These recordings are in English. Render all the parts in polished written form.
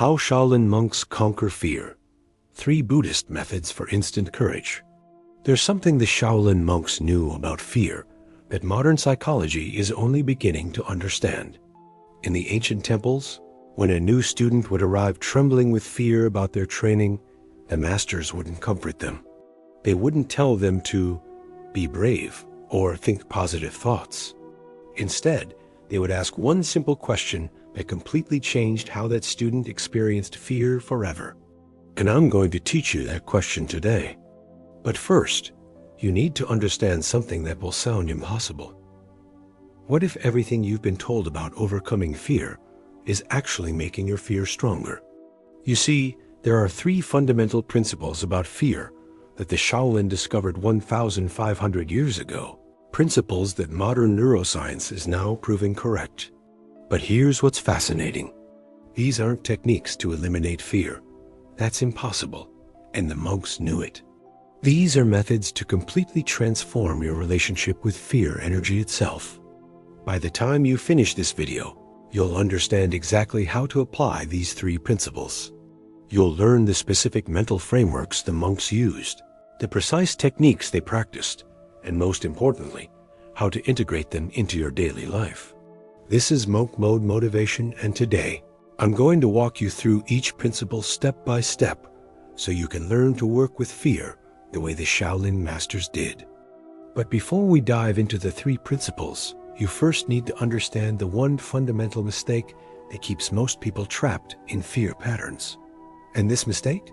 How Shaolin Monks Conquer Fear. 3 Buddhist Methods for Instant Courage. There's something the Shaolin monks knew about fear that modern psychology is only beginning to understand. In the ancient temples, when a new student would arrive trembling with fear about their training, the masters wouldn't comfort them. They wouldn't tell them to be brave or think positive thoughts. Instead, they would ask one simple question that completely changed how that student experienced fear forever. And I'm going to teach you that question today. But first, you need to understand something that will sound impossible. What if everything you've been told about overcoming fear is actually making your fear stronger? You see, there are 3 fundamental principles about fear that the Shaolin discovered 1,500 years ago, principles that modern neuroscience is now proving correct. But here's what's fascinating. These aren't techniques to eliminate fear. That's impossible, and the monks knew it. These are methods to completely transform your relationship with fear energy itself. By the time you finish this video, you'll understand exactly how to apply these 3 principles. You'll learn the specific mental frameworks the monks used, the precise techniques they practiced, and most importantly, how to integrate them into your daily life. This is Monk Mode Motivation, and today, I'm going to walk you through each principle step by step so you can learn to work with fear the way the Shaolin masters did. But before we dive into the 3 principles, you first need to understand the one fundamental mistake that keeps most people trapped in fear patterns. And this mistake?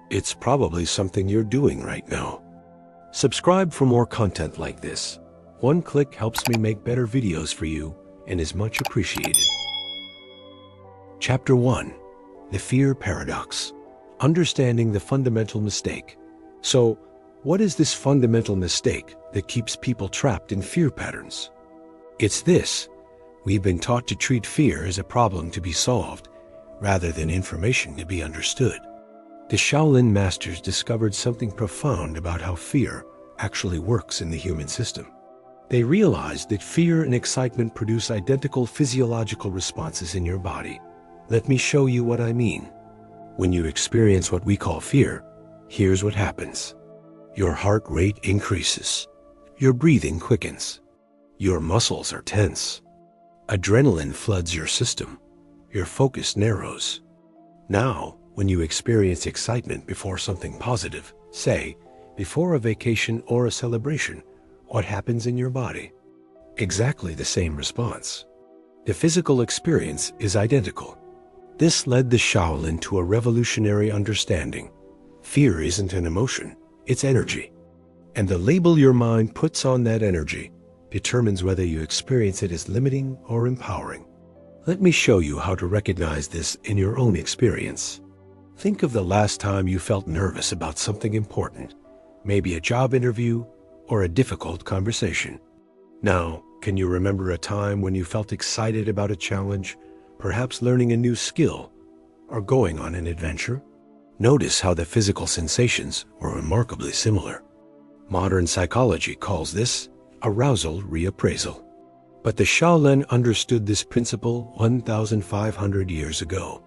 It's probably something you're doing right now. Subscribe for more content like this. One click helps me make better videos for you and is much appreciated. Chapter 1. The Fear Paradox. Understanding the fundamental mistake. So, what is this fundamental mistake that keeps people trapped in fear patterns? It's this. We've been taught to treat fear as a problem to be solved, rather than information to be understood. The Shaolin masters discovered something profound about how fear actually works in the human system. They realized that fear and excitement produce identical physiological responses in your body. Let me show you what I mean. When you experience what we call fear, here's what happens. Your heart rate increases. Your breathing quickens. Your muscles are tense. Adrenaline floods your system. Your focus narrows. Now, when you experience excitement before something positive, say, before a vacation or a celebration, what happens in your body? Exactly the same response. The physical experience is identical. This led the Shaolin to a revolutionary understanding. Fear isn't an emotion, it's energy. And the label your mind puts on that energy determines whether you experience it as limiting or empowering. Let me show you how to recognize this in your own experience. Think of the last time you felt nervous about something important, maybe a job interview or a difficult conversation. Now, can you remember a time when you felt excited about a challenge, perhaps learning a new skill or going on an adventure? Notice how the physical sensations were remarkably similar. Modern psychology calls this arousal reappraisal. But the Shaolin understood this principle 1,500 years ago.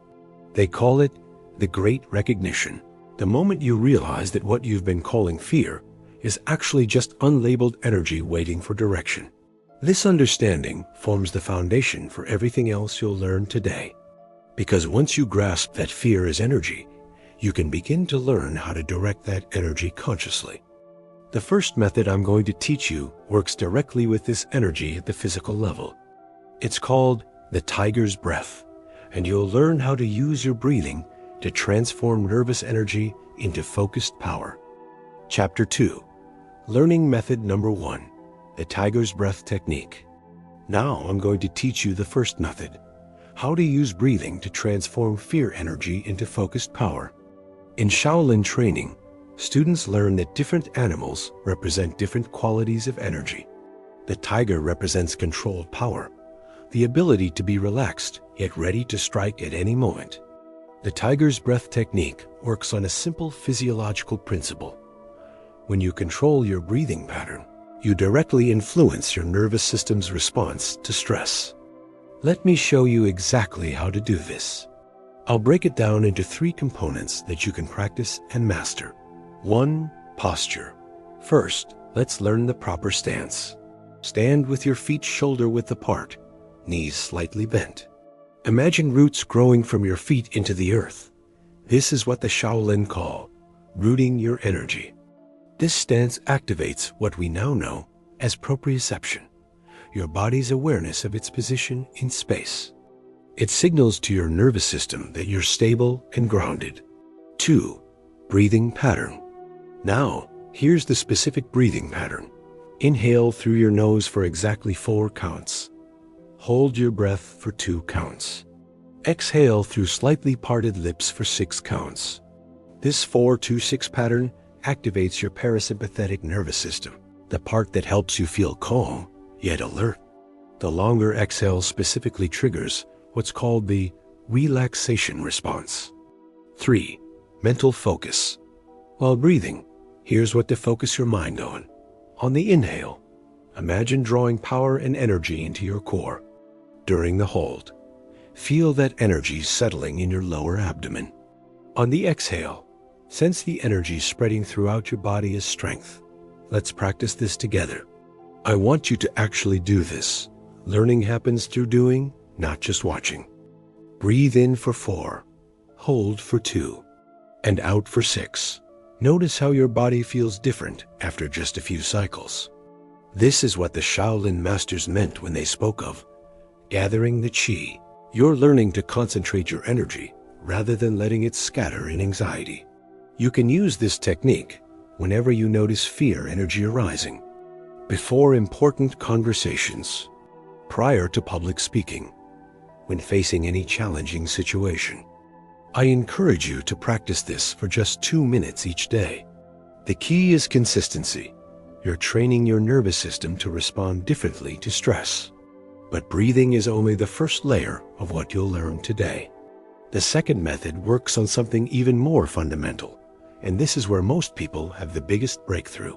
They call it the Great Recognition. The moment you realize that what you've been calling fear is actually just unlabeled energy waiting for direction. This understanding forms the foundation for everything else you'll learn today. Because once you grasp that fear is energy, you can begin to learn how to direct that energy consciously. The first method I'm going to teach you works directly with this energy at the physical level. It's called the tiger's breath, and you'll learn how to use your breathing to transform nervous energy into focused power. Chapter 2. Learning Method Number 1. The Tiger's Breath Technique. Now I'm going to teach you the first method, how to use breathing to transform fear energy into focused power. In Shaolin training, students learn that different animals represent different qualities of energy. The tiger represents controlled power, the ability to be relaxed yet ready to strike at any moment. The tiger's breath technique works on a simple physiological principle. When you control your breathing pattern, you directly influence your nervous system's response to stress. Let me show you exactly how to do this. I'll break it down into 3 components that you can practice and master. 1. Posture. First, let's learn the proper stance. Stand with your feet shoulder-width apart, knees slightly bent. Imagine roots growing from your feet into the earth. This is what the Shaolin call rooting your energy. This stance activates what we now know as proprioception, your body's awareness of its position in space. It signals to your nervous system that you're stable and grounded. 2. Breathing pattern. Now, here's the specific breathing pattern. Inhale through your nose for exactly 4 counts. Hold your breath for 2 counts. Exhale through slightly parted lips for 6 counts. This 4-2-6 pattern activates your parasympathetic nervous system, the part that helps you feel calm, yet alert. The longer exhale specifically triggers what's called the relaxation response. 3. Mental focus. While breathing, here's what to focus your mind on. On the inhale, imagine drawing power and energy into your core. During the hold, feel that energy settling in your lower abdomen. On the exhale, sense the energy spreading throughout your body as strength. Let's practice this together. I want you to actually do this. Learning happens through doing, not just watching. Breathe in for 4, hold for 2, and out for 6. Notice how your body feels different after just a few cycles. This is what the Shaolin masters meant when they spoke of gathering the qi. You're learning to concentrate your energy rather than letting it scatter in anxiety. You can use this technique whenever you notice fear energy arising, before important conversations, prior to public speaking, when facing any challenging situation. I encourage you to practice this for just 2 minutes each day. The key is consistency. You're training your nervous system to respond differently to stress. But breathing is only the first layer of what you'll learn today. The second method works on something even more fundamental, and this is where most people have the biggest breakthrough.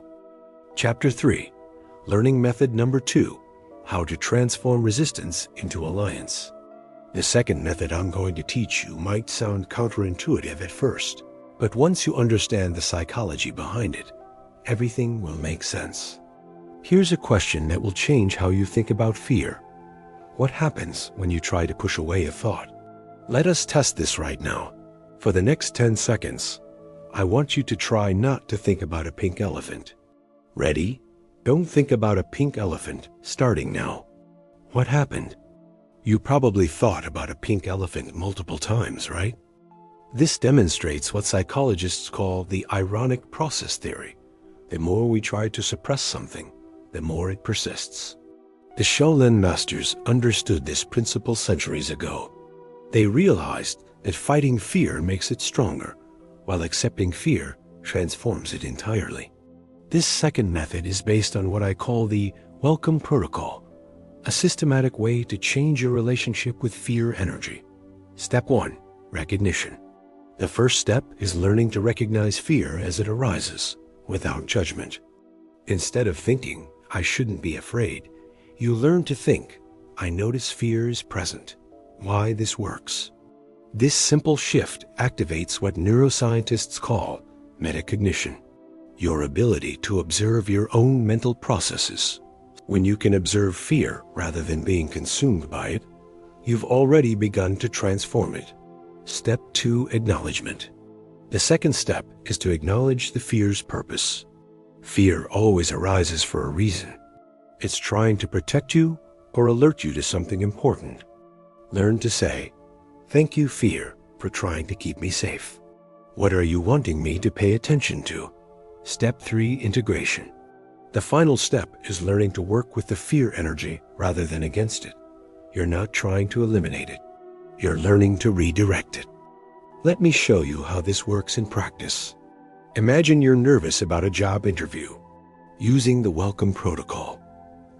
Chapter 3, Learning Method Number 2, How to Transform Resistance into Alliance. The second method I'm going to teach you might sound counterintuitive at first, but once you understand the psychology behind it, everything will make sense. Here's a question that will change how you think about fear. What happens when you try to push away a thought? Let us test this right now. For the next 10 seconds, I want you to try not to think about a pink elephant. Ready? Don't think about a pink elephant, starting now. What happened? You probably thought about a pink elephant multiple times, right? This demonstrates what psychologists call the ironic process theory. The more we try to suppress something, the more it persists. The Shaolin masters understood this principle centuries ago. They realized that fighting fear makes it stronger, while accepting fear transforms it entirely. This second method is based on what I call the welcome protocol, a systematic way to change your relationship with fear energy. Step 1, recognition. The first step is learning to recognize fear as it arises, without judgment. Instead of thinking, I shouldn't be afraid, you learn to think, I notice fear is present. Why this works. This simple shift activates what neuroscientists call metacognition, your ability to observe your own mental processes. When you can observe fear rather than being consumed by it, you've already begun to transform it. Step 2, acknowledgement. The second step is to acknowledge the fear's purpose. Fear always arises for a reason. It's trying to protect you or alert you to something important. Learn to say, thank you, fear, for trying to keep me safe. What are you wanting me to pay attention to? Step 3, integration. The final step is learning to work with the fear energy rather than against it. You're not trying to eliminate it. You're learning to redirect it. Let me show you how this works in practice. Imagine you're nervous about a job interview. Using the welcome protocol.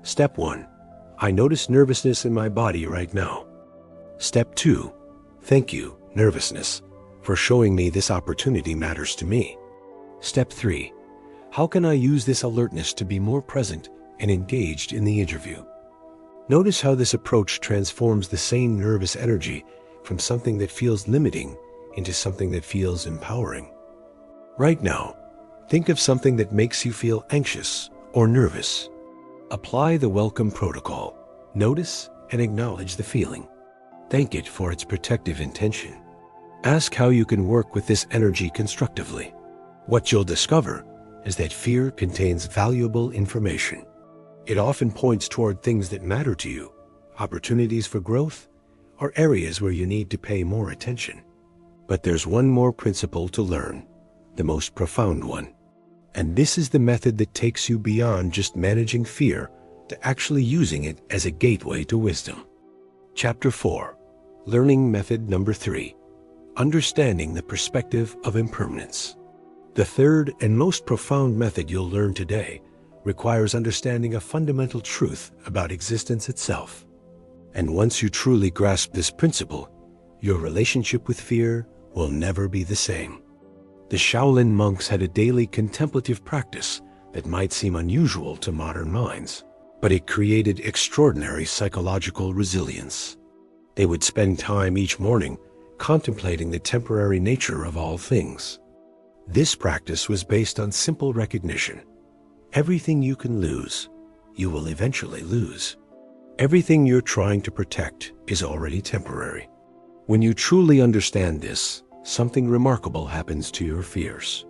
Step 1, I notice nervousness in my body right now. Step 2, thank you, nervousness, for showing me this opportunity matters to me. Step 3, how can I use this alertness to be more present and engaged in the interview? Notice how this approach transforms the same nervous energy from something that feels limiting into something that feels empowering. Right now, think of something that makes you feel anxious or nervous. Apply the welcome protocol. Notice and acknowledge the feeling. Thank it for its protective intention. Ask how you can work with this energy constructively. What you'll discover is that fear contains valuable information. It often points toward things that matter to you, opportunities for growth, or areas where you need to pay more attention. But there's one more principle to learn, the most profound one. And this is the method that takes you beyond just managing fear to actually using it as a gateway to wisdom. Chapter 4, Learning Method Number 3, Understanding the Perspective of Impermanence. The third and most profound method you'll learn today requires understanding a fundamental truth about existence itself. And once you truly grasp this principle, your relationship with fear will never be the same. The Shaolin monks had a daily contemplative practice that might seem unusual to modern minds, but it created extraordinary psychological resilience. They would spend time each morning contemplating the temporary nature of all things. This practice was based on simple recognition. Everything you can lose, you will eventually lose. Everything you're trying to protect is already temporary. When you truly understand this, something remarkable happens to your fears.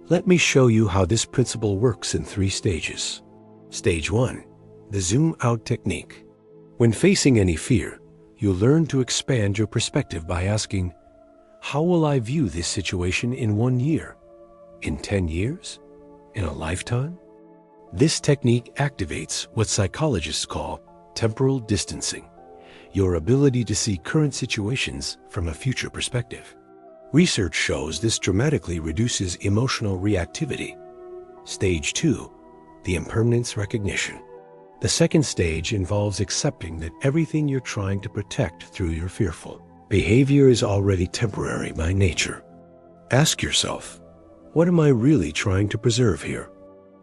Let me show you how this principle works in 3 stages. Stage 1, the zoom out technique. When facing any fear, you learn to expand your perspective by asking, how will I view this situation in 1 year? In 10 years? In a lifetime? This technique activates what psychologists call temporal distancing, your ability to see current situations from a future perspective. Research shows this dramatically reduces emotional reactivity. Stage 2, the impermanence recognition. The second stage involves accepting that everything you're trying to protect through your fearful behavior is already temporary by nature. Ask yourself, what am I really trying to preserve here?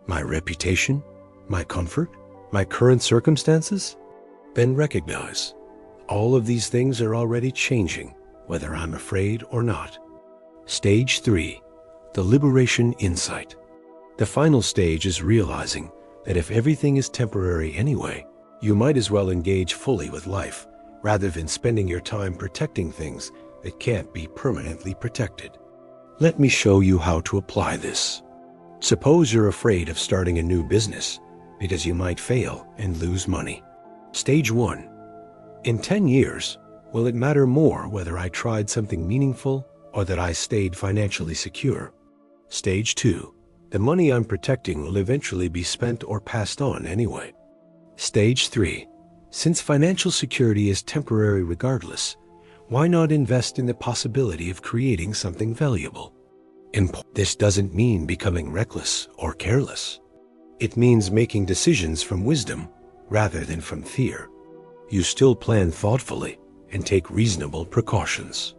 My reputation? My comfort? My current circumstances? Then recognize, all of these things are already changing, whether I'm afraid or not. Stage 3, the liberation insight. The final stage is realizing that if everything is temporary anyway, you might as well engage fully with life rather than spending your time protecting things that can't be permanently protected. Let me show you how to apply this. Suppose you're afraid of starting a new business because you might fail and lose money. Stage 1. In 10 years, will it matter more whether I tried something meaningful or that I stayed financially secure? Stage 2. The money I'm protecting will eventually be spent or passed on anyway. Stage 3. Since financial security is temporary regardless, why not invest in the possibility of creating something valuable? This doesn't mean becoming reckless or careless. It means making decisions from wisdom rather than from fear. You still plan thoughtfully and take reasonable precautions.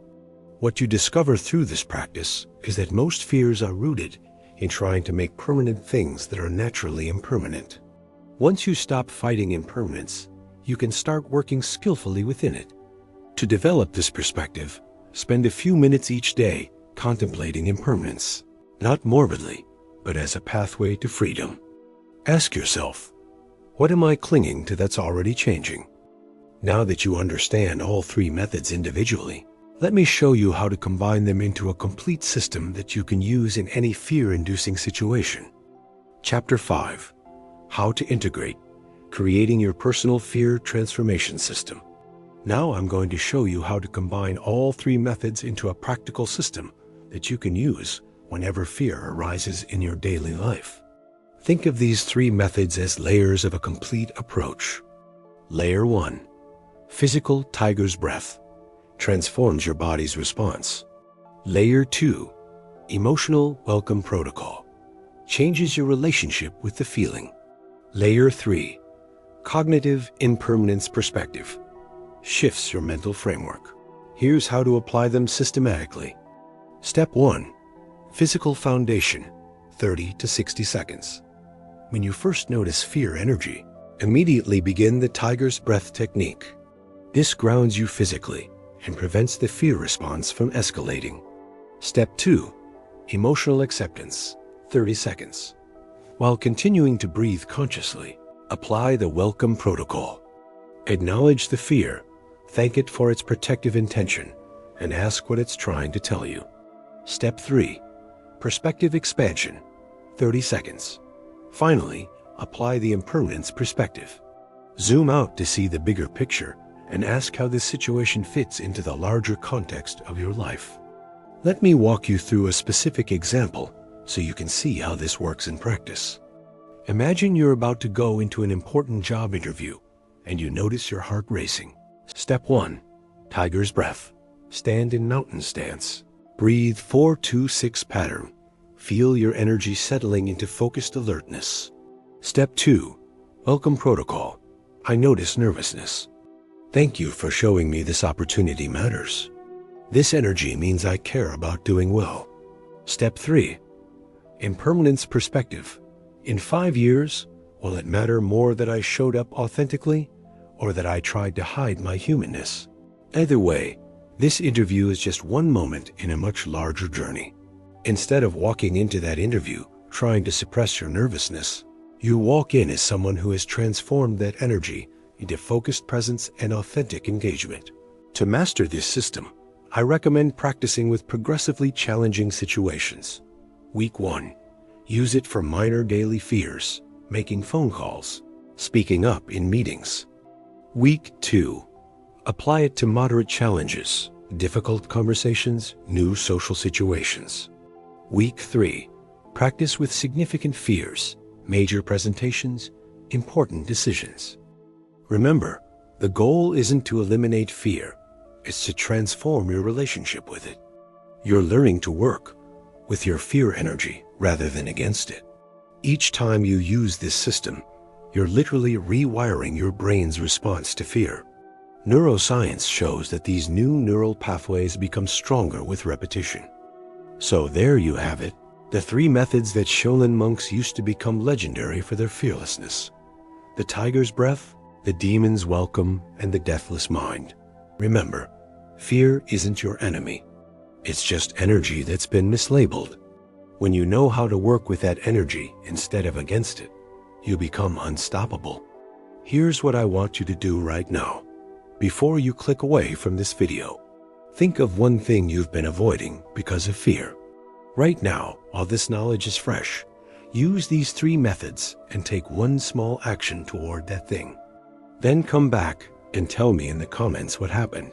What you discover through this practice is that most fears are rooted in trying to make permanent things that are naturally impermanent. Once you stop fighting impermanence, you can start working skillfully within it. To develop this perspective, spend a few minutes each day contemplating impermanence, not morbidly, but as a pathway to freedom. Ask yourself, what am I clinging to that's already changing? Now that you understand all 3 methods individually, let me show you how to combine them into a complete system that you can use in any fear-inducing situation. Chapter 5, How to Integrate, Creating Your Personal Fear Transformation System. Now I'm going to show you how to combine all 3 methods into a practical system that you can use whenever fear arises in your daily life. Think of these 3 methods as layers of a complete approach. Layer 1, Physical Tiger's Breath, transforms your body's response. Layer 2, Emotional Welcome Protocol, changes your relationship with the feeling. Layer 3, Cognitive Impermanence Perspective, shifts your mental framework. Here's how to apply them systematically. Step 1, Physical Foundation, 30 to 60 seconds. When you first notice fear energy, immediately begin the Tiger's Breath technique. This grounds you physically and prevents the fear response from escalating. Step 2. Emotional acceptance, 30 seconds. While continuing to breathe consciously, apply the welcome protocol. Acknowledge the fear, thank it for its protective intention, and ask what it's trying to tell you. Step 3. Perspective expansion, 30 seconds. Finally, apply the impermanence perspective. Zoom out to see the bigger picture and ask how this situation fits into the larger context of your life. Let me walk you through a specific example so you can see how this works in practice. Imagine you're about to go into an important job interview and you notice your heart racing. Step 1. Tiger's breath. Stand in mountain stance. Breathe 4-2-6 pattern. Feel your energy settling into focused alertness. Step 2. Welcome protocol. I notice nervousness. Thank you for showing me this opportunity matters. This energy means I care about doing well. Step 3. Impermanence perspective. In 5 years, will it matter more that I showed up authentically or that I tried to hide my humanness? Either way, this interview is just one moment in a much larger journey. Instead of walking into that interview trying to suppress your nervousness, you walk in as someone who has transformed that energy into focused presence and authentic engagement. To master this system, I recommend practicing with progressively challenging situations. Week 1. Use it for minor daily fears, making phone calls, speaking up in meetings. Week 2. Apply it to moderate challenges, difficult conversations, new social situations. Week 3. Practice with significant fears, major presentations, important decisions. Remember, the goal isn't to eliminate fear, it's to transform your relationship with it. You're learning to work with your fear energy rather than against it. Each time you use this system, you're literally rewiring your brain's response to fear. Neuroscience shows that these new neural pathways become stronger with repetition. So there you have it, the 3 methods that Shaolin monks used to become legendary for their fearlessness. The tiger's breath, the demon's welcome, and the deathless mind. Remember, fear isn't your enemy. It's just energy that's been mislabeled. When you know how to work with that energy instead of against it, you become unstoppable. Here's what I want you to do right now. Before you click away from this video, think of one thing you've been avoiding because of fear. Right now, while this knowledge is fresh, use these 3 methods and take one small action toward that thing. Then come back and tell me in the comments what happened.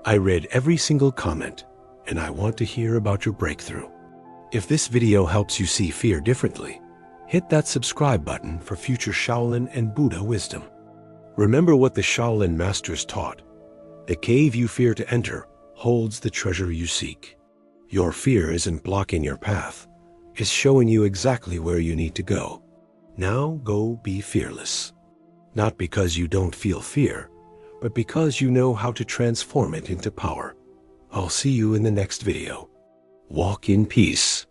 I read every single comment, and I want to hear about your breakthrough. If this video helps you see fear differently, hit that subscribe button for future Shaolin and Buddha wisdom. Remember what the Shaolin masters taught. The cave you fear to enter holds the treasure you seek. Your fear isn't blocking your path. It's showing you exactly where you need to go. Now go be fearless. Not because you don't feel fear, but because you know how to transform it into power. I'll see you in the next video. Walk in peace.